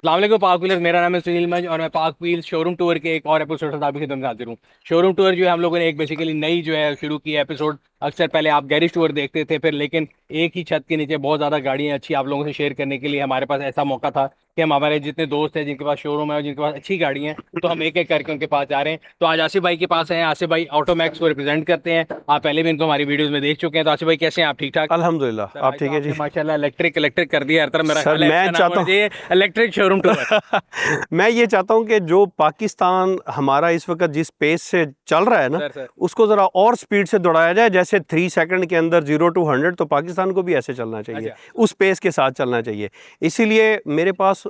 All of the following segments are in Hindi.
अस्सलाम वालेकुम पाक व्हीलर्स, मेरा नाम है सुनील मंज और मैं पाक व्हील शोरूम टूर के एक और एपिसोड से आपकी खिदमत में हाजिर हूँ। शोरूम टूर जो है हम लोगों ने एक बेसिकली नई जो है शुरू की है एपिसोड। अक्सर पहले आप गैरेज टूर देखते थे फिर, लेकिन एक ही छत के नीचे बहुत ज़्यादा गाड़ियाँ अच्छी आप लोगों से शेयर करने के लिए हमारे पास ऐसा मौका था कि हम हमारे जितने दोस्त हैं जिनके पास शोरूम है और जिनके पास अच्छी गाड़ियाँ हैं, तो हम एक एक करके उनके पास जा रहे हैं। तो आज आसिफ भाई के पास हैं। आसिफ भाई ऑटोमैक्स को रिप्रेजेंट करते हैं। आप पहले भी इनको हमारी वीडियोज़ में देख चुके हैं। तो आसिफ भाई कैसे हैं आप? ठीक ठाक? अल्हम्दुलिल्लाह। सर आप आज तो ठीक है जी? आपने माशाल्लाह इलेक्ट्रिक इलेक्ट्रिक कर दिया हर तरफ। मेरा सर ख्याल है मैं इसका नाम चाहता होना चाहिए इलेक्ट्रिक शोरूम टूर। हूँ मैं ये चाहता हूँ कि जो पाकिस्तान हमारा इस वक्त जिस पेस से चल रहा है ना, सर सर उसको ज़रा और स्पीड से दौड़ाया जाए। जैसे 3 सेकंड के अंदर 0 to 100, तो पाकिस्तान को भी ऐसे चलना चाहिए, अच्छा उस पेस के साथ चलना चाहिए। इसीलिए मेरे पास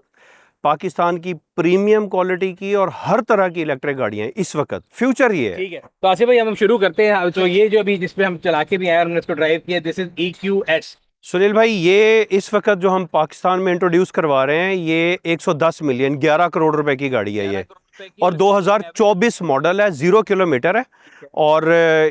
पाकिस्तान की प्रीमियम क्वालिटी की और हर तरह की इलेक्ट्रिक गाड़ियाँ हैं इस वक्त। फ्यूचर ये है। ठीक है। तो आसिफ भाई हम शुरू करते हैं। तो ये जो अभी जिसपे हम चला के भी आए और हमने इसको ड्राइव किया, दिस इज EQS। सुनील भाई, ये इस वक्त जो हम पाकिस्तान में इंट्रोड्यूस करवा रहे हैं, ये 110 मिलियन 11 करोड़ रुपए की गाड़ी है 11 ये। करोड़ रुपए की और और इसकी जो एवरेज 2024 मॉडल है, 0 किलोमीटर है। और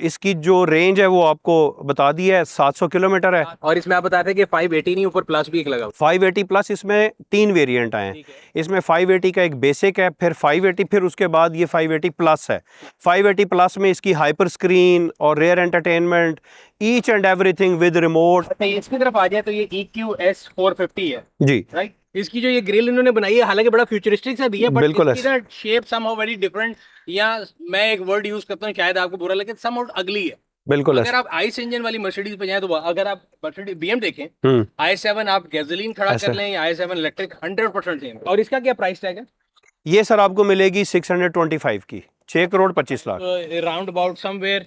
इसकी जो रेंज है वो आपको बता दी है, 700 किलोमीटर है। और इसमें आप बताते हैं कि 580 नहीं, ऊपर प्लस भी एक लगा हुआ 580 प्लस, इसमें 3 वेरिएंट आए हैं। है। ठीक है। इसमें 580 का एक बेसिक है, फिर 580, फिर उसके बाद ये 580 प्लस है। 580 प्लस में इसकी हाइपर स्क्रीन और rare entertainment, each and everything with remote. अच्छा, ये इसकी तरफ आ जाए तो ये EQS 450 है, जी राइट। इसकी जो ये ग्रिल इन्होंने बनाई है, हालांकि बड़ा फ्यूचरिस्टिक सा दी है, बट बिल्कुल इसकी ऐसे। ना शेप समहाउ वेरी डिफरेंट। या मैं एक वर्ड यूज करता हूँ, शायद आपको बुरा लगे, समहाउ अगली है। बिल्कुल अगर ऐसे। आप आइस इंजन वाली मर्सिडीज पे जाएं, तो अगर आप मर्सिडीज BM देखें, हम्म। i7 आप गैसोलीन खड़ा कर ऐसे। लें या i7 इलेक्ट्रिक 100% सेम। और इसका क्या प्राइस टैग है? ये सर आपको मिलेगी 625 की, 6 crore 25 lakh. Round about somewhere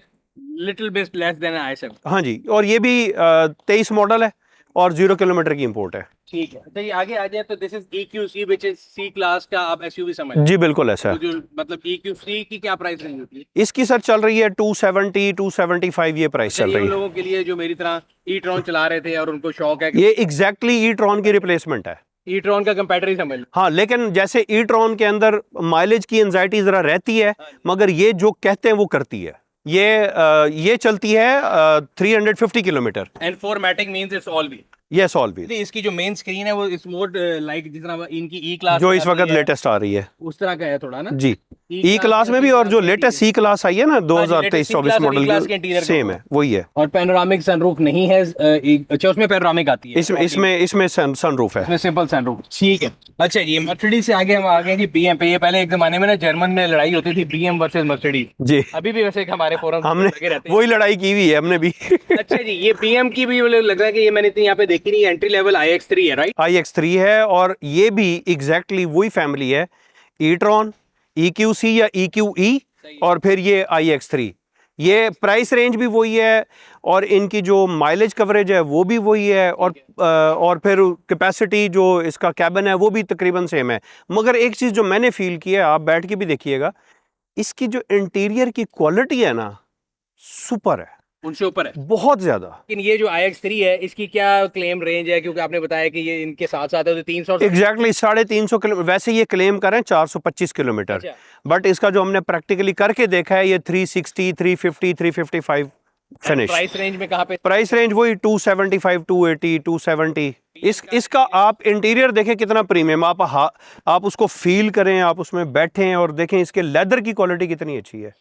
little bit less than i7। हाँ जी, और ये भी 23 मॉडल है और 0 किलोमीटर की इंपोर्ट है। ठीक है। तो ये आगे आ जाए तो this is EQC which is C class का आप SUV समझ। जी बिल्कुल ऐसा तो है। जो मतलब EQC की क्या प्राइस रेंज होती है? इसकी सर चल रही है 270 275, ये प्राइस अच्छा, चल ये रही उन है। लोगों के लिए जो मेरी तरह E-ट्रॉन चला रहे थे और उनको शौक है ये कि एग्जैक्टली ई-ट्रॉन की रिप्लेसमेंट है। E-ट्रॉन का कंपैरिजन ही समझ लो। हाँ, लेकिन जैसे ई-ट्रॉन के अंदर माइलेज की एंजाइटी जरा रहती है, हाँ जी। मगर ये जो कहते हैं वो करती है। ये चलती है 350 kilometre. And formatting means it's all wheel. Yes, all wheel. इसकी जो मेन स्क्रीन है वो इस मोड लाइक जिस तरह इनकी E क्लास जो में इस आती वक्त है लेटेस्ट आ रही है। उस तरह का है थोड़ा ना। जी, ई क्लास में और भी, C और जो क्लास में लेटेस्ट भी। सी क्लास आई है ना हाँ जी, लेटेस्ट C 2023-24 क्लास और E मॉडल क्लास के की, इंटीरियर सेम है, वही है। और पैनोरामिक सनरूफ नहीं है। अच्छा, उसमें पैनोरामिक आती है। इसमें इसमें इसमें सनरूफ है। इसमें सिंपल सनरूफ। ठीक है। अच्छा, ये मर्सिडीज से आगे हम आ गए कि BM पे। ये पहले एक जमाने में ना जर्मन में लड़ाई होती थी, BM वर्सेस मर्सिडीज। जी, अभी भी वैसे हमारे फोरम हमने लगे रहते हैं। वही लड़ाई की हुई है हमने भी। अच्छा जी, ये BM की भी मुझे लग रहा है कि ये मैंने इतनी यहाँ पे देखी नहीं। एंट्री लेवल iX3 है, राइट। iX3 है, और ये भी एग्जैक्टली वही फैमिली है। ई-ट्रॉन, EQC या EQE, सही है। और फिर ये iX3। ये प्राइस रेंज भी वही है, और इनकी जो माइलेज कवरेज है वो भी वही है, और फिर कैपेसिटी जो इसका कैबिन है वो भी तकरीबन सेम है। मगर एक चीज़ जो मैंने फील की है, आप बैठ के भी देखिएगा, इसकी जो इंटीरियर की क्वालिटी है ना, सुपर है, उनसे ऊपर है। बहुत ज़्यादा। लेकिन ये जो iX3 है, इसकी क्या क्लेम रेंज है? क्योंकि आपने बताया कि ये इनके साथ साथ है तो 300। Exactly 350 kilometre. वैसे ये क्लेम करें 425 किलोमीटर, अच्छा। बट इसका जो हमने प्रैक्टिकली करके देखा है, ये 360 350 355 फिनिश। प्राइस रेंज में कहाँ पे? प्राइस रेंज वही 275 280 270। इसका आप इंटीरियर देखें कितना प्रीमियम। आप उसको फील करें, आप उसमें बैठें और देखें इसके लेदर की क्वालिटी कितनी अच्छी है।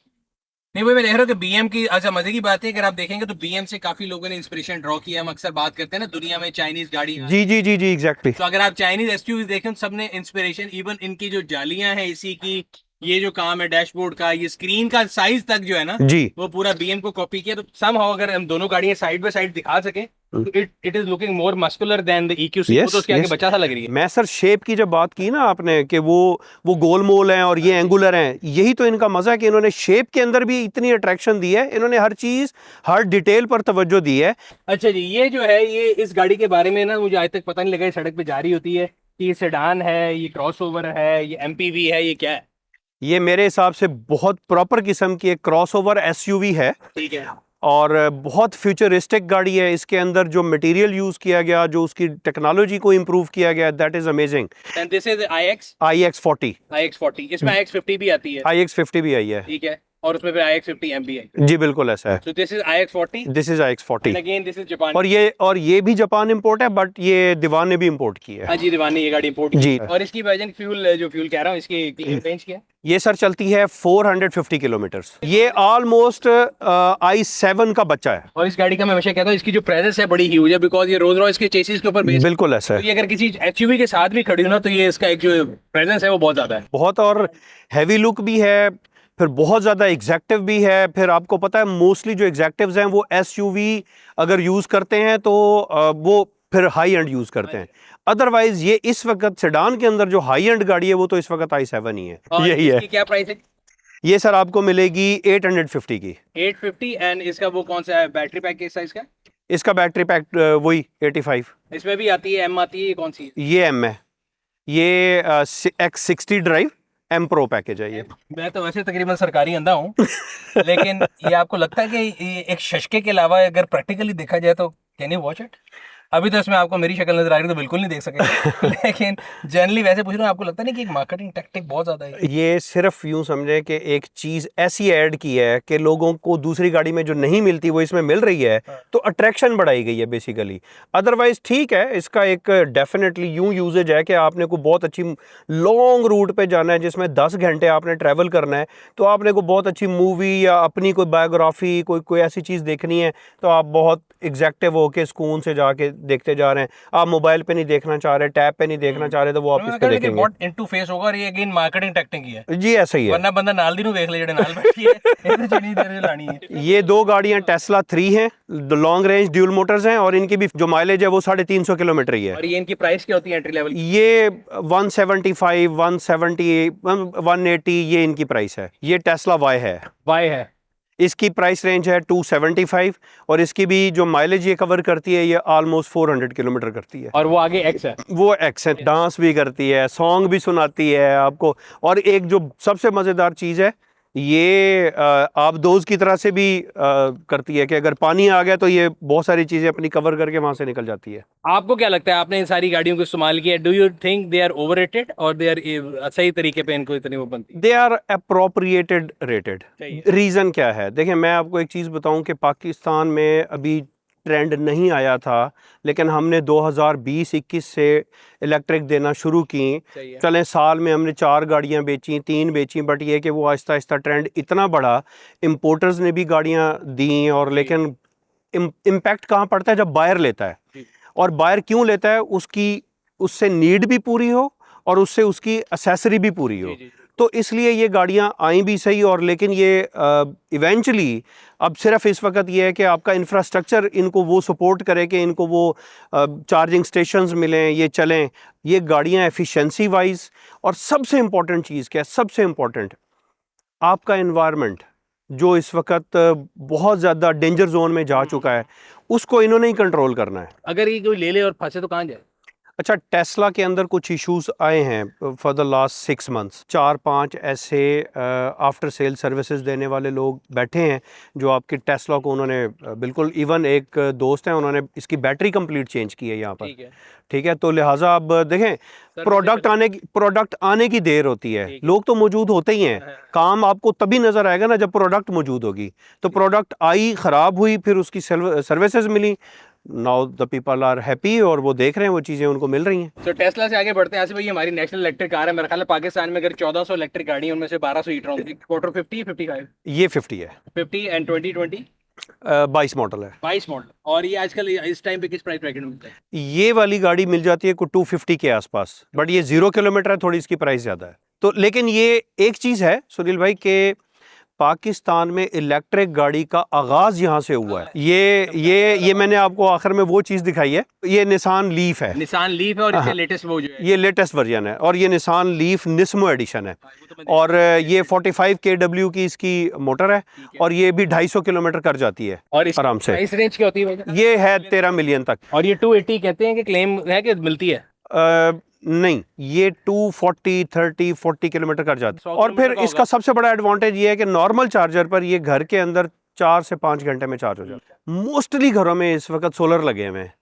नहीं, वही मैं देख रहा हूँ कि BM की। अच्छा, मजे की बात है, अगर आप देखेंगे तो BM से काफी लोगों ने इंस्पिरेशन ड्रॉ किया है। हम अक्सर बात करते हैं ना दुनिया में चाइनीज गाड़ी। जी जी जी जी, एग्जैक्टली। तो अगर आप चाइनीज SUV देखें तो सबने इंस्पिरेशन, इवन इनकी जो जालियां हैं इसी की, ये जो काम है डैशबोर्ड का, ये स्क्रीन का साइज तक जो है ना, जी। वो पूरा BM को कॉपी किया। तो समहाउ अगर हम दोनों गाड़ियां साइड बाय साइड दिखा सकें तो it is looking more muscular than the EQC। वो तो उसके आगे बच्चा सा लग रही है। मैं सर शेप की जब बात की ना आपने, कि वो गोल मोल हैं और ये एंगुलर हैं, यही तो इनका मजा है कि इन्होंने शेप के अंदर भी इतनी अट्रैक्शन दी है। इन्होंने हर चीज, हर डिटेल पर तवज्जो दी है। अच्छा जी, ये जो है, ये इस गाड़ी के बारे में ना मुझे आज तक पता नहीं लगा। ये सड़क पे जा रही होती है कि ये सेडान है, ये क्रॉसओवर है, ये MPV है, ये क्या है? ये मेरे हिसाब से बहुत प्रॉपर किस्म की एक क्रॉसओवर SUV है, ठीक है। और बहुत फ्यूचरिस्टिक गाड़ी है। इसके अंदर जो मटेरियल यूज किया गया, जो उसकी टेक्नोलॉजी को इम्प्रूव किया गया, that is amazing. And this is iX iX40। iX40। इसमें iX50 भी आती है। iX50 भी आई है। ठीक है। और उसमें फिर iX50 M भी है। जी बिल्कुल ऐसा है। So this is iX40 this is iX40 and again this is Japan। और ये भी जापान इंपोर्ट है, बट ये दीवान ने भी इंपोर्ट की है। हाँ जी, दीवान ने ये गाड़ी इंपोर्ट की। जी। और इसकी वजन फ्यूल कह रहा हूँ, इसकी रेंज क्या है? ये सर चलती है 450 किलोमीटर्स। ये ऑलमोस्ट i7 का बच्चा है। और इस गाड़ी का मैं हमेशा कहता हूँ इसकी जो प्रेजेंस है बड़ी ह्यूज है, बिकॉज ये रोल्स रॉयस के चेसिस के ऊपर बेस्ड। बिल्कुल ऐसा तो है। ये अगर किसी एसयूवी के साथ भी खड़ी हो ना, तो ये इसका एक जो प्रेजेंस है वो बहुत ज्यादा है। बहुत, और हैवी लुक भी है, फिर बहुत ज़्यादा एग्जैक्टिव भी है। फिर आपको पता है मोस्टली जो एग्जैक्टिव्स हैं वो एसयूवी अगर यूज़ करते हैं तो वो फिर हाई एंड यूज़ करते हैं। अदरवाइज ये इस वक्त सेडान के अंदर जो हाई एंड गाड़ी है वो तो इस वक्त i7 ही है। और यही है। इसकी क्या प्राइस है? ये सर आपको मिलेगी 850 की। 850। एंड इसका वो कौन सा है बैटरी पैक किस साइज का? इसका बैटरी पैक वही 85। इसमें भी आती है, एम आती है, ये कौन सी है? ये एम है, ये X60 drive M pro package है ये। मैं तो वैसे तकरीबन सरकारी अंधा हूँ लेकिन ये आपको लगता है कि ये एक शशके के अलावा अगर प्रैक्टिकली देखा जाए तो कैन यू वॉच इट? अभी तो इसमें आपको मेरी शक्ल नजर आ रही है तो बिल्कुल नहीं देख सकेंगे लेकिन जनरली वैसे पूछ रहा हूँ, आपको लगता नहीं कि एक मार्केटिंग टैक्टिक बहुत ज्यादा है? ये सिर्फ यूं समझे कि एक चीज ऐसी ऐड की है कि लोगों को दूसरी गाड़ी में जो नहीं मिलती वो इसमें मिल रही है, तो अट्रैक्शन बढ़ाई गई है बेसिकली। अदरवाइज ठीक है, इसका एक डेफिनेटली यूं यूजेज है कि आपने को बहुत अच्छी लॉन्ग रूट पे जाना है जिसमें 10 घंटे आपने ट्रैवल करना है, तो आपने को बहुत अच्छी मूवी या अपनी कोई बायोग्राफी कोई ऐसी चीज़ देखनी है, तो आप बहुत एग्जैक्टिव होके सुकून से जाके देखते जा रहे हैं। आप मोबाइल पे नहीं देखना चाह रहे, टैब पे नहीं देखना चाह रहे, तो वो आप इस पे देखेंगे। बहुत इनटू फेस होगा और ये अगेन मार्केटिंग टैक्टिक ही है। जी ऐसा ही है। वरना बंदा नाल दी नु देख ले जेड़े नाल बैठी है ਇਹਦੇ ਚ नहीं देर लानी है। ये दो गाड़ियां टेस्ला 3 हैं, लॉन्ग रेंज ड्यूल मोटर्स हैं, और इनकी भी जो माइलेज है वो 350 किलोमीटर ही है। और ये इनकी प्राइस क्या होती है एंट्री लेवल? ये 175, 170, 180 ये इनकी प्राइस है। ये टेस्ला वाई है। वाई है, इसकी प्राइस रेंज है 275, और इसकी भी जो माइलेज ये कवर करती है ये ऑलमोस्ट 400 किलोमीटर करती है। और वो आगे एक्स है। वो एक्स है, डांस भी करती है, सॉन्ग भी सुनाती है आपको। और एक जो सबसे मज़ेदार चीज़ है, ये आप दोस्त की तरह से भी करती है कि अगर पानी आ गया तो ये बहुत सारी चीज़ें अपनी कवर करके वहाँ से निकल जाती है। आपको क्या लगता है, आपने इन सारी गाड़ियों को इस्तेमाल किया, do you think they are overrated और दे आर सही तरीके पे इनको इतनी वो बनती? They are appropriated rated. Reason क्या है, देखिए मैं आपको एक चीज़ बताऊं कि पाकिस्तान में अभी ट्रेंड नहीं आया था, लेकिन हमने 2020-21 से इलेक्ट्रिक देना शुरू की। चलें साल में हमने 4 गाड़ियां बेची, 3 बेची, बट ये कि वो आहिस्ता आहिस्ता ट्रेंड इतना बढ़ा, इम्पोर्टर्स ने भी गाड़ियां दी, और लेकिन इम्पैक्ट कहाँ पड़ता है जब बायर लेता है। और बायर क्यों लेता है, उससे नीड भी पूरी हो और उससे उसकी एक्सेसरी भी पूरी हो। तो इसलिए ये गाड़ियां आई भी सही, और लेकिन ये इवेंचुअली अब सिर्फ इस वक्त ये है कि आपका इंफ्रास्ट्रक्चर इनको वो सपोर्ट करे कि इनको वो चार्जिंग स्टेशंस मिलें, ये चलें। ये गाड़ियां एफिशिएंसी वाइज, और सबसे इम्पॉर्टेंट चीज़ क्या है, सबसे इम्पॉर्टेंट आपका एनवायरनमेंट जो इस वक्त बहुत ज़्यादा डेंजर जोन में जा चुका है, उसको इन्होंने ही कंट्रोल करना है। अगर ये कोई ले ले और फंसे तो कहाँ जाए? अच्छा, टेस्ला के अंदर कुछ इश्यूज आए हैं फॉर द लास्ट 6 मंथ्स। 4-5 ऐसे आफ्टर सेल सर्विसेज देने वाले लोग बैठे हैं जो आपकी टेस्ला को उन्होंने बिल्कुल, इवन एक दोस्त हैं उन्होंने इसकी बैटरी कंप्लीट चेंज की है यहाँ पर। ठीक है, तो लिहाजा अब देखें, प्रोडक्ट आने की देर होती है, लोग तो मौजूद होते ही हैं। काम आपको तभी नज़र आएगा ना जब प्रोडक्ट मौजूद होगी। तो प्रोडक्ट आई, ख़राब हुई, फिर उसकी सर्विसेज मिली, now the people are happy, और वो देख रहे हैं वो चीज़ें उनको मिल रही हैं। तो टेस्ला से आगे बढ़ते हैं। आसिफ भाई, हमारी नेशनल इलेक्ट्रिक कार है, मेरा ख्याल है पाकिस्तान में अगर 1400 इलेक्ट्रिक गाड़ी है उनमें से 1200 ई-ट्रॉन, क्वार्टर 50, 55? ये 50 है। 50 एंड 2020 22 मॉडल है। 22 मॉडल। और ये आजकल इस टाइम पे किस प्राइस ब्रैकेट में मिलता है? ये वाली गाड़ी मिल जाती है को 250 के आसपास, बट ये 0 किलोमीटर है, थोड़ी इसकी प्राइस ज़्यादा है। तो लेकिन ये एक चीज़ है सुनील भाई के पाकिस्तान में इलेक्ट्रिक गाड़ी का आगाज़ यहाँ से हुआ है। ये मैंने आपको आखिर में वो चीज़ दिखाई है, ये निसान लीफ है। निसान लीफ है, और इसके लेटेस्ट वो जो है ये लेटेस्ट वर्जन है, और ये निसान लीफ निस्मो एडिशन है, और ये 45 kW की इसकी मोटर है, और ये भी 250 किलोमीटर कर जाती है और आराम से। इस रेंज की होती है? ये है 13 मिलियन तक। और ये 280 कहते हैं कि क्लेम है कि मिलती है? नहीं, ये 240, 30, 40 किलोमीटर कर जाती है। और फिर इसका सबसे बड़ा एडवांटेज ये है कि नॉर्मल चार्जर पर ये घर के अंदर 4 से 5 घंटे में चार्ज हो जाता है। मोस्टली घरों में इस वक्त सोलर लगे हुए हैं,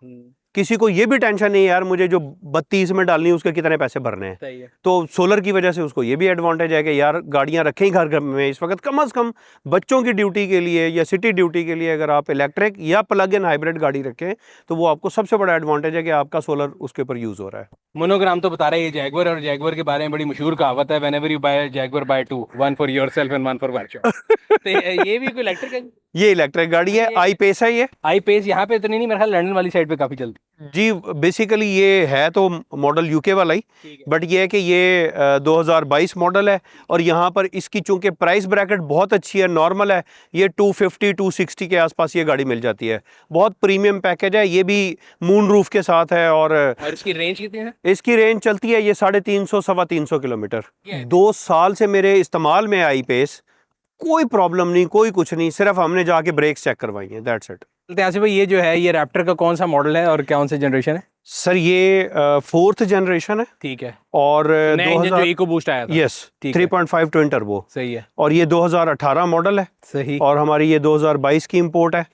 किसी को ये भी टेंशन नहीं यार मुझे जो 32 में डालनी है उसके कितने पैसे भरने हैं। सही है। तो सोलर की वजह से उसको ये भी एडवांटेज है कि यार गाड़ियां रखें ही घर में इस वक्त, कम से कम बच्चों की ड्यूटी के लिए या सिटी ड्यूटी के लिए अगर आप इलेक्ट्रिक या प्लग इन हाइब्रिड गाड़ी रखें तो वो आपको सबसे बड़ा एडवांटेज है कि आपका सोलर उसके ऊपर यूज़ हो रहा है। मोनोग्राम तो बता रहे हैं जैगवर, और जैगवर के बारे में बड़ी मशहूर कहावत है, whenever you buy Jaguar buy two, one for yourself and one for workshop. तो ये भी कोई इलेक्ट्रिक है? ये इलेक्ट्रिक गाड़ी है, आई पेस है ये। आई पेस यहाँ पे इतनी नहीं, मेरे ख्याल लंदन वाली साइड पे काफी चलती जी बेसिकली ये है तो मॉडल यूके वाला ही, है। बट ये है कि ये 2022 मॉडल है और यहाँ पर इसकी चूंकि प्राइस ब्रैकेट बहुत अच्छी है, नॉर्मल है, ये 250 260 के आसपास ये गाड़ी मिल जाती है। बहुत प्रीमियम पैकेज है, ये भी मून रूफ के साथ है। और इसकी रेंज कितनी है? इसकी रेंज चलती है ये 350 सवा 300 किलोमीटर। 2 साल से मेरे इस्तेमाल में आई पेस, कोई प्रॉब्लम नहीं, कोई कुछ नहीं, सिर्फ हमने जाके ब्रेक्स चेक करवाई हैं, दैट्स इट। आसिफ भाई, ये जो है ये रैप्टर का कौन सा मॉडल है और कौन सा जनरेशन है? सर ये 4th जनरेशन है ठीक है। और नया इंजन जो इको बूस्ट आया था। Yes, 3.5 twin turbo. सही है। और ये 2018 मॉडल है। सही। और हमारी ये 2022 की इंपोर्ट है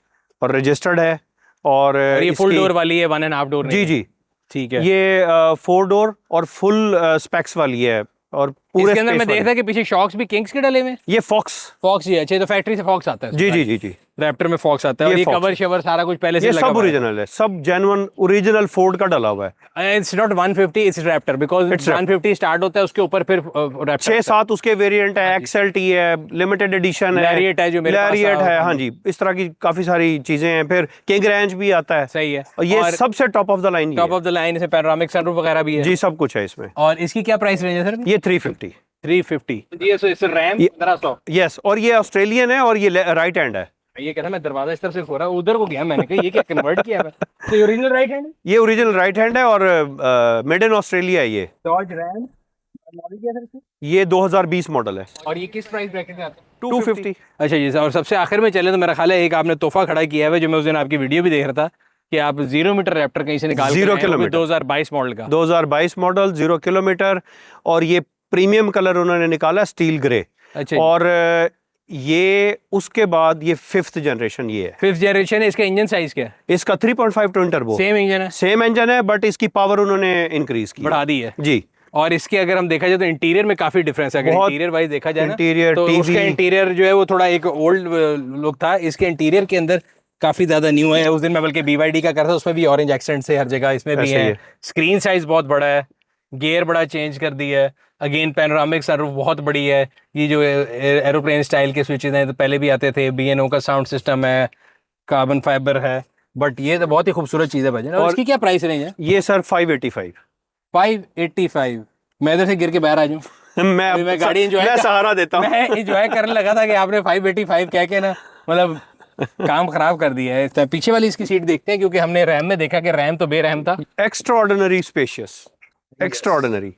और रजिस्टर्ड है। और ये फुल डोर वाली है, 1.5 डोर? जी जी ठीक है। ये 4 डोर और फुल स्पेक्स वाली है। और पूरे इसके अंदर मैं देख रहा कि पीछे शॉक्स भी किंग्स के डले हुए। ये फॉक्स ही अच्छे, तो फैक्ट्री से फॉक्स आता है। जी जी जी जी रैप्टर में फॉक्स आता है। और ये कवर शवर सारा कुछ पहले से ये लगा सब ओरिजिनल है, सब जेन्युइन ओरिजिनल फोर्ड का डला हुआ है। It's not 150, it's Raptor, because 150 start होता है, उसके ऊपर फिर रैप्टर 6-7 उसके वेरिएंट है, एक्सएलटी है, लिमिटेड एडिशन है, लैरिएट है जो मेरे पास लैरिएट है। हाँ जी, इस तरह की काफी सारी चीजें हैं। फिर किंग रेंज भी आता है। सही है। और ये सबसे top of the line, top of the line, इसमें पैनोरामिक सनरूफ वगैरह भी है जी, सब कुछ है इसमें। और इसकी क्या प्राइस रेंज है सर? ये 350। 350 जी। सो इससे रैम 1500। यस, और ये ऑस्ट्रेलियन है और ये राइट हैंड है। ये कहता मैं दरवाजा इस तरफ से खोला, उधर को गया, मैंने कहा ये क्या कन्वर्ट किया है? तो ये ओरिजिनल राइट हैंड है? ये ओरिजिनल राइट हैंड है और मेड इन ऑस्ट्रेलिया है ये। डॉज रैम मॉडल क्या सर? ये 2020 मॉडल है। और ये किस प्राइस ब्रैकेट में आता है? 250। अच्छा जी सर, और सबसे आखिर में चले तो मेरा ख्याल है एक आपने तोहफा खड़ा किया है, जो मैं उस दिन आपकी वीडियो भी देख रहा था कि आप 0 मीटर रैप्टर कहीं से निकाल 0 किलोमीटर 2022 मॉडल का। 2022 मॉडल 0 किलोमीटर। और ये प्रीमियम कलर उन्होंने निकाला स्टील ग्रे। अच्छा। और ये उसके बाद ये 5th जनरेशन, ये है 5th जनरेशन है। इसका इंजन साइज क्या है? इसका 3.5 ट्विन टर्बो। सेम इंजन है? सेम इंजन है, बट इसकी पावर उन्होंने इंक्रीज की, बढ़ा दी है जी। और इसके अगर हम देखा जाए तो इंटीरियर में काफी डिफरेंस है। अगर इंटीरियर वाइज देखा जाए इंटीरियर, तो उसका इंटीरियर जो है वो थोड़ा एक ओल्ड लुक था, इसके इंटीरियर के अंदर काफी ज्यादा न्यू है। उस दिन मैं बल्कि BYD का कर रहा था, उसमें भी ऑरेंज एक्सेंट से हर जगह, इसमें भी है। स्क्रीन साइज बहुत बड़ा है, गियर बड़ा चेंज कर दिया है। अगेन पैनोरामिक सनरूफ बहुत बड़ी है। ये जो एरोप्लेन स्टाइल के स्विचेस हैं तो पहले भी आते थे। B&O का साउंड सिस्टम है, कार्बन फाइबर है, बट ये तो बहुत ही खूबसूरत चीज़ है भाईजान। और इसकी क्या प्राइस रेंज है? ये सर 585। 585। मैं इधर से गिर के बाहर आ जाऊँ? मैं गाड़ी एंजॉय सहारा देता हूँ। मैं एंजॉय करने लगा था कि आपने 585 कह के ना मतलब काम खराब कर दिया है। तो पीछे वाली इसकी सीट देखते हैं, क्योंकि हमने रैम में देखा कि रैम तो बेरहम था। Extraordinary spacious, extraordinary.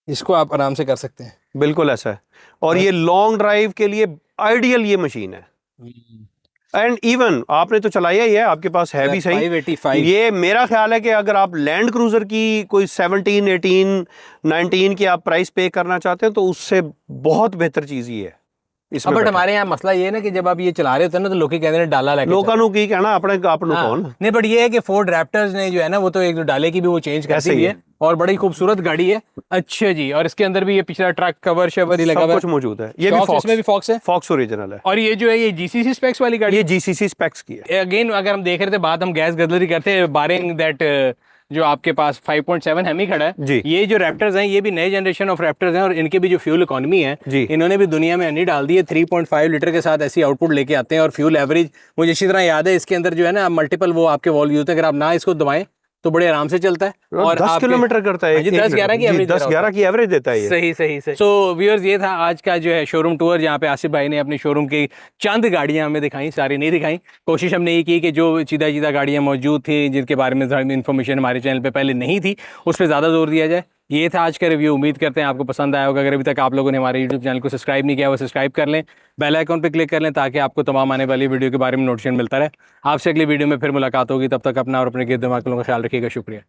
इसको आप आराम से कर सकते हैं, बिल्कुल ऐसा है। और ये लॉन्ग ड्राइव के लिए आइडियल ये मशीन है। एंड इवन आपने तो चलाया ही है, आपके पास है भी सही। 585। ये मेरा ख्याल है कि अगर आप लैंड क्रूजर की कोई 17, 18, 19 की आप प्राइस पे करना चाहते हैं तो उससे बहुत बेहतर चीज ही है इसमें। बट हमारे यहाँ मसला ये है ना कि जब आप ये चला रहे होते हैं ना तो लोग कहते हैं डाला लेके लोगों की कहना अपने आप नु कौन। नहीं, बट ये है कि फोर्ड रैप्टर्स ने जो है ना वो तो एक जो डाले की भी वो चेंज कर दी है और बड़ी खूबसूरत गाड़ी है। अच्छा जी, और इसके अंदर भी ये पिछला ट्रक कवर शवर ही लगा हुआ है, कुछ मौजूद है। ये भी फॉक्स, इसमें भी फॉक्स है, फॉक्स ओरिजिनल है। और ये जो है ये GCC स्पेक्स वाली गाड़ी, ये GCC स्पेक्स की है। अगेन अगर हम देख रहे थे बात हम गैस गदलरी करते हैं, बारिंग दैट जो आपके पास 5.7 हेमी खड़ा है जी। ये जो रैप्टर्स हैं ये भी नए जनरेशन ऑफ रैप्टर्स हैं और इनके भी जो फ्यूल इकोनॉमी है जी, इन्होंने भी दुनिया में नहीं डाल दी है। 3.5 लीटर के साथ ऐसी आउटपुट लेके आते हैं। और फ्यूल एवरेज मुझे अच्छी तरह याद है, इसके अंदर जो है ना मल्टीपल वो आपके वॉल्व यूज होते हैं, अगर आप ना इसको दबाएं तो बड़े आराम से चलता है। और 10 किलोमीटर करता है, 10-11 की एवरेज, 10-11 की एवरेज देता है ये। सही सही सही। सो व्यूअर्स, ये था आज का जो है शोरूम टूर, जहाँ पे आसिफ भाई ने अपनी शोरूम की चंद गाड़ियां हमें दिखाई, सारी नहीं दिखाई। कोशिश हमने ये की कि जो चीदा गाड़ियां मौजूद थी जिनके बारे में इन्फॉर्मेशन हमारे चैनल पे पहले नहीं थी उस पर ज़्यादा जोर दिया जाए। ये था आज का रिव्यू, उम्मीद करते हैं आपको पसंद आया होगा। अगर अभी तक आप लोगों ने हमारे यूट्यूब चैनल को सब्सक्राइब नहीं किया वो सब्सक्राइब कर लें, बेल आइकॉन पे क्लिक कर लें ताकि आपको तमाम आने वाली वीडियो के बारे में नोटिफिकेशन मिलता रहे। आपसे अगली वीडियो में फिर मुलाकात होगी, तब तक अपना और अपने गिरद दिमाग का ख्याल रखिएगा। शुक्रिया।